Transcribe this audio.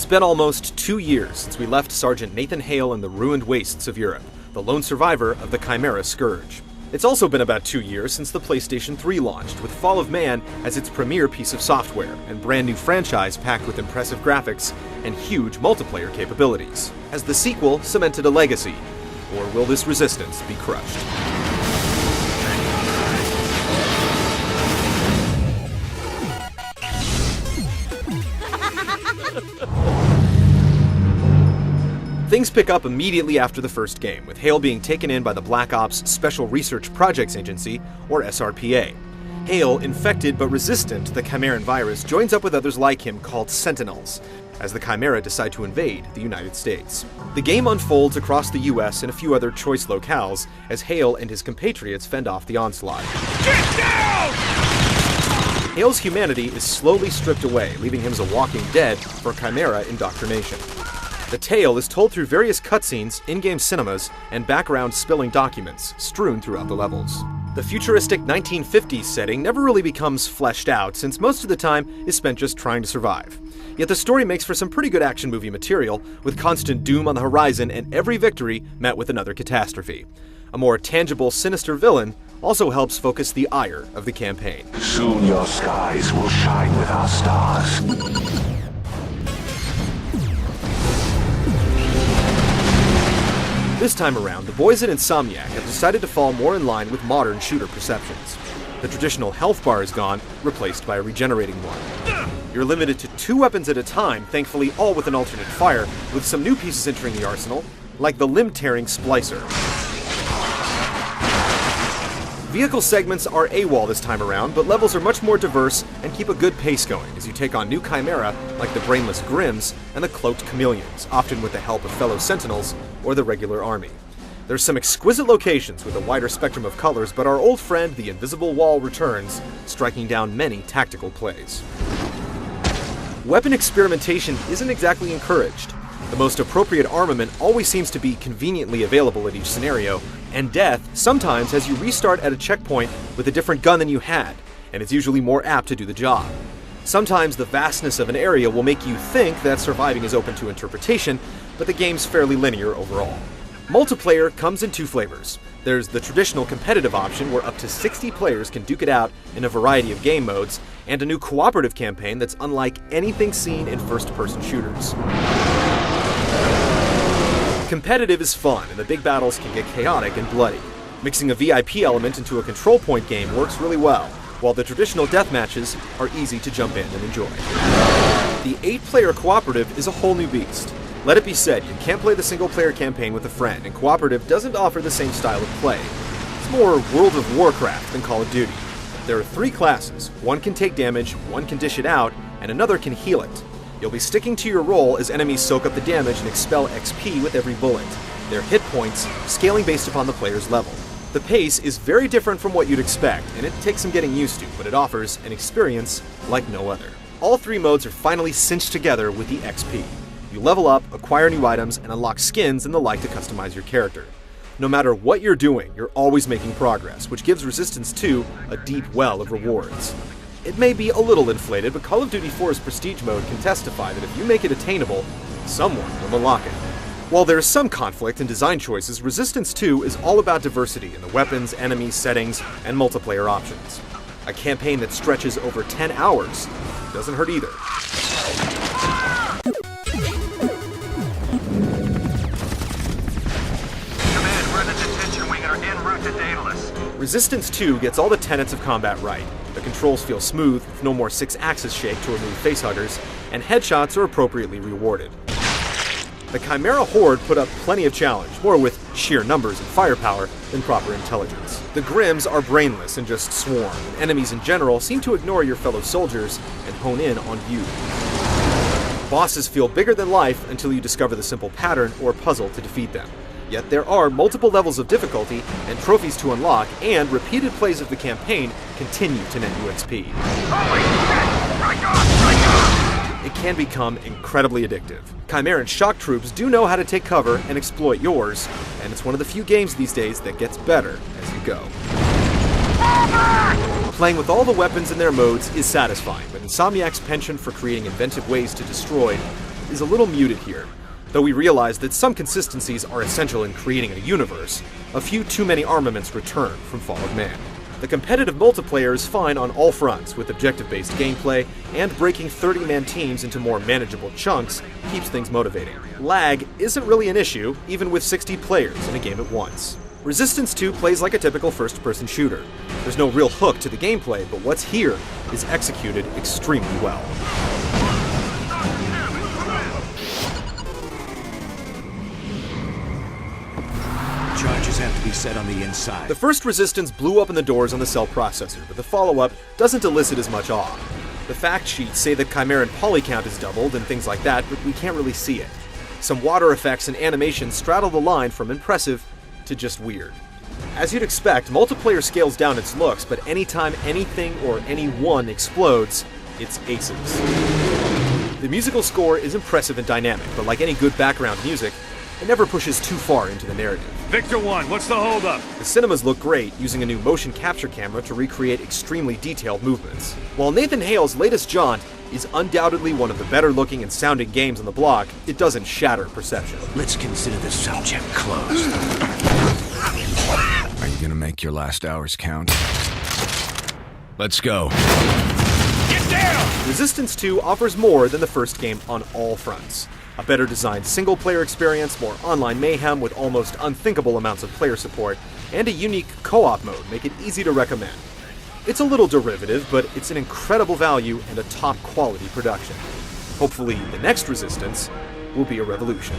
It's been almost 2 years since we left Sergeant Nathan Hale in the ruined wastes of Europe, the lone survivor of the Chimera Scourge. It's also been about 2 years since the PlayStation 3 launched, with Fall of Man as its premier piece of software, and brand new franchise packed with impressive graphics and huge multiplayer capabilities. Has the sequel cemented a legacy, or will this resistance be crushed? Things pick up immediately after the first game, with Hale being taken in by the Black Ops Special Research Projects Agency, or SRPA. Hale, infected but resistant to the Chimeran virus, joins up with others like him called Sentinels, as the Chimera decide to invade the United States. The game unfolds across the US and a few other choice locales, as Hale and his compatriots fend off the onslaught. Get down! Hale's humanity is slowly stripped away, leaving him as a walking dead for Chimera indoctrination. The tale is told through various cutscenes, in-game cinemas, and background-spilling documents strewn throughout the levels. The futuristic 1950s setting never really becomes fleshed out, since most of the time is spent just trying to survive. Yet the story makes for some pretty good action movie material, with constant doom on the horizon and every victory met with another catastrophe. A more tangible, sinister villain also helps focus the ire of the campaign. Soon your skies will shine with our stars. This time around, the boys at Insomniac have decided to fall more in line with modern shooter perceptions. The traditional health bar is gone, replaced by a regenerating one. You're limited to 2 weapons at a time, thankfully all with an alternate fire, with some new pieces entering the arsenal, like the limb-tearing Splicer. Vehicle segments are AWOL this time around, but levels are much more diverse and keep a good pace going as you take on new Chimera like the brainless Grims and the cloaked Chameleons, often with the help of fellow Sentinels or the regular army. There's some exquisite locations with a wider spectrum of colors, but our old friend the Invisible Wall returns, striking down many tactical plays. Weapon experimentation isn't exactly encouraged. The most appropriate armament always seems to be conveniently available at each scenario, and death sometimes has you restart at a checkpoint with a different gun than you had, and it's usually more apt to do the job. Sometimes the vastness of an area will make you think that surviving is open to interpretation, but the game's fairly linear overall. Multiplayer comes in 2 flavors. There's the traditional competitive option where up to 60 players can duke it out in a variety of game modes, and a new cooperative campaign that's unlike anything seen in first-person shooters. Competitive is fun, and the big battles can get chaotic and bloody. Mixing a VIP element into a control point game works really well, while the traditional death matches are easy to jump in and enjoy. The 8-player cooperative is a whole new beast. Let it be said, you can't play the single-player campaign with a friend, and cooperative doesn't offer the same style of play. It's more World of Warcraft than Call of Duty. There are 3 classes. One can take damage, one can dish it out, and another can heal it. You'll be sticking to your role as enemies soak up the damage and expel XP with every bullet, their hit points scaling based upon the player's level. The pace is very different from what you'd expect, and it takes some getting used to, but it offers an experience like no other. All 3 modes are finally cinched together with the XP. You level up, acquire new items, and unlock skins and the like to customize your character. No matter what you're doing, you're always making progress, which gives Resistance 2 a deep well of rewards. It may be a little inflated, but Call of Duty 4's Prestige mode can testify that if you make it attainable, someone will unlock it. While there is some conflict in design choices, Resistance 2 is all about diversity in the weapons, enemies, settings, and multiplayer options. A campaign that stretches over 10 hours doesn't hurt either. Command, we're in the detention wing and are en route to Daedalus. Resistance 2 gets all the tenets of combat right. The controls feel smooth, with no more 6-axis shake to remove facehuggers, and headshots are appropriately rewarded. The Chimera Horde put up plenty of challenge, more with sheer numbers and firepower than proper intelligence. The Grims are brainless and just swarm, and enemies in general seem to ignore your fellow soldiers and hone in on you. Bosses feel bigger than life until you discover the simple pattern or puzzle to defeat them. Yet there are multiple levels of difficulty and trophies to unlock, and repeated plays of the campaign continue to net you XP. Holy shit! Strike on! Strike on! It can become incredibly addictive. Chimeran shock troops do know how to take cover and exploit yours, and it's one of the few games these days that gets better as you go. Playing with all the weapons in their modes is satisfying, but Insomniac's penchant for creating inventive ways to destroy is a little muted here. Though we realize that some consistencies are essential in creating a universe, a few too many armaments return from Fall of Man. The competitive multiplayer is fine on all fronts, with objective-based gameplay, and breaking 30-man teams into more manageable chunks keeps things motivating. Lag isn't really an issue, even with 60 players in a game at once. Resistance 2 plays like a typical first-person shooter. There's no real hook to the gameplay, but what's here is executed extremely well. Charges have to be set on the inside. The first Resistance blew open the doors on the cell processor, but the follow-up doesn't elicit as much awe. The fact sheets say that Chimeran polycount is doubled and things like that, but we can't really see it. Some water effects and animations straddle the line from impressive to just weird. As you'd expect, multiplayer scales down its looks, but anytime anything or anyone explodes, it's aces. The musical score is impressive and dynamic, but like any good background music, it never pushes too far into the narrative. Victor 1, what's the holdup? The cinemas look great, using a new motion capture camera to recreate extremely detailed movements. While Nathan Hale's latest Jaunt is undoubtedly one of the better looking and sounding games on the block, it doesn't shatter perception. Let's consider the subject closed. Are you gonna make your last hours count? Let's go. Get down! Resistance 2 offers more than the first game on all fronts. A better designed single-player experience, more online mayhem with almost unthinkable amounts of player support, and a unique co-op mode make it easy to recommend. It's a little derivative, but it's an incredible value and a top-quality production. Hopefully, the next Resistance will be a revolution.